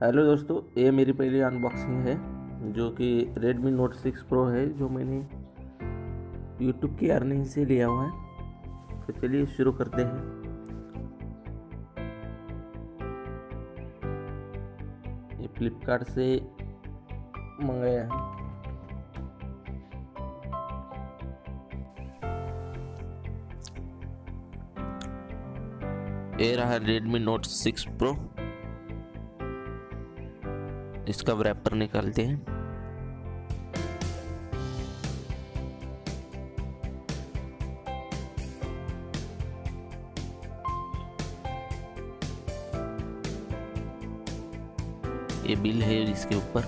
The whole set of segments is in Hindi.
हेलो दोस्तों, ये मेरी पहली अनबॉक्सिंग है जो कि Redmi Note 6 Pro है, जो मैंने YouTube की अर्निंग से लिया हुआ है। तो चलिए शुरू करते हैं। ये फ्लिपकार्ट से मंगाया है। ये रहा Redmi Note 6 Pro। इसका रैपर निकालते हैं। ये बिल है इसके ऊपर।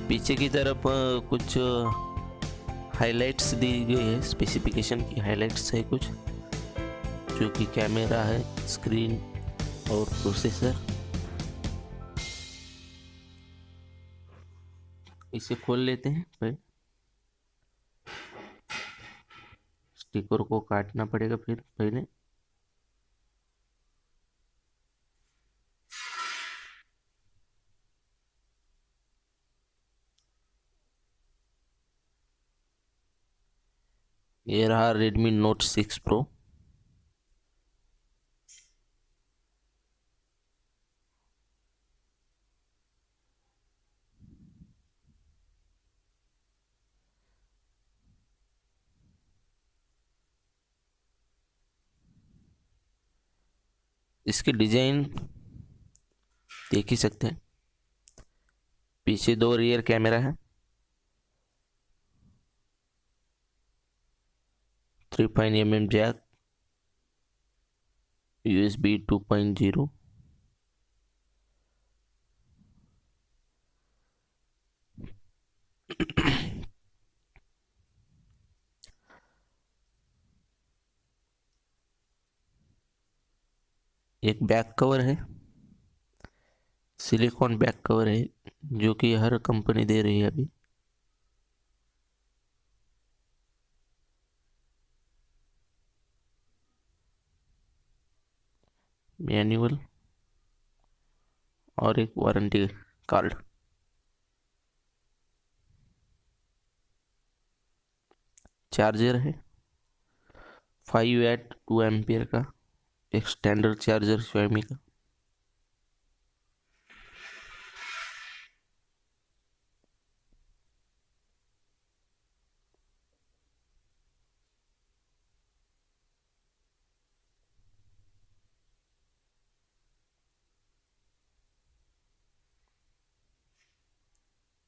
पीछे की तरफ कुछ हाइलाइट्स दी गई है, स्पेसिफिकेशन की हाइलाइट्स है कुछ, जो कि कैमरा है, स्क्रीन और प्रोसेसर। इसे खोल लेते हैं। फिर स्टिकर को काटना पड़ेगा फिर पहले। ये रहा Redmi Note 6 Pro। इसकी डिजाइन देख ही सकते हैं। पीछे दो रियर कैमरा है, 3.mm जैक, USB 2.0। एक बैक कवर है, सिलिकॉन बैक कवर है, जो कि हर कंपनी दे रही है अभी। मैनुअल और एक वारंटी कार्ड। चार्जर है 5 वाट 2 एम्पियर का, एक स्टैंडर्ड चार्जर Xiaomi का।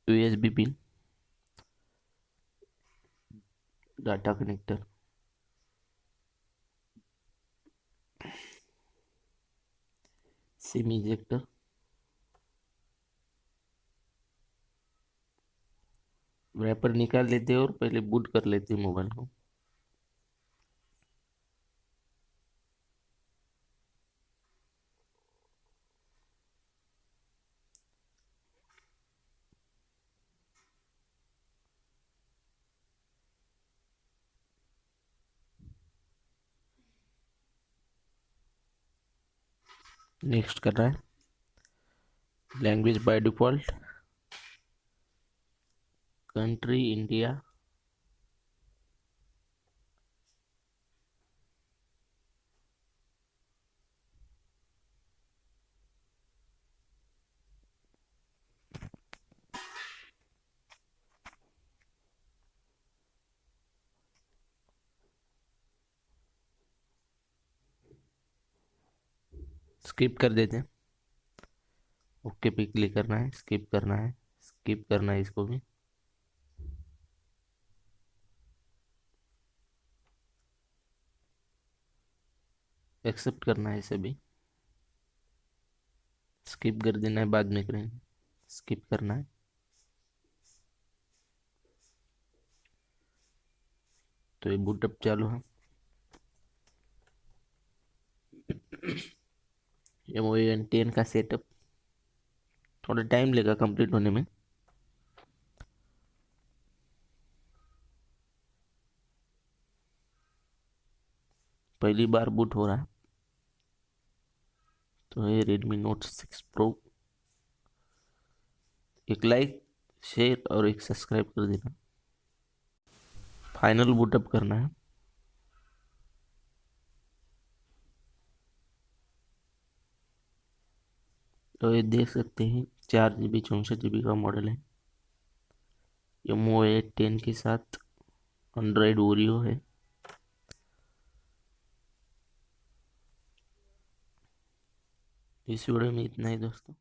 USB pin, data connector, SIM ejector. Wrapper निकाल लेते हैं और पहले बूट कर लेते हैं मोबाइल को। नेक्स्ट कर रहा है। Language by default country India. Skip कर देते हैं। ओके पे क्लिक करना है, स्किप करना है, स्किप करना है इसको भी। एक्सेप्ट करना है इसे भी। स्किप कर देना है, बाद में करेंगे। स्किप करना है। तो ये बूटअप चालू है। MON10 का सेटअप थोड़ा टाइम लेगा कंप्लीट होने में। पहली बार बूट हो रहा है। तो ये Redmi Note 6 Pro। एक लाइक, शेयर और एक सब्सक्राइब कर देना। फाइनल बूटअप करना है। तो ये देख सकते हैं 4 GB 64 GB का मॉडल है। ये MOA 10 के साथ एंड्रॉयड ओरियो है। इस वीडियो में इतना ही दोस्तों।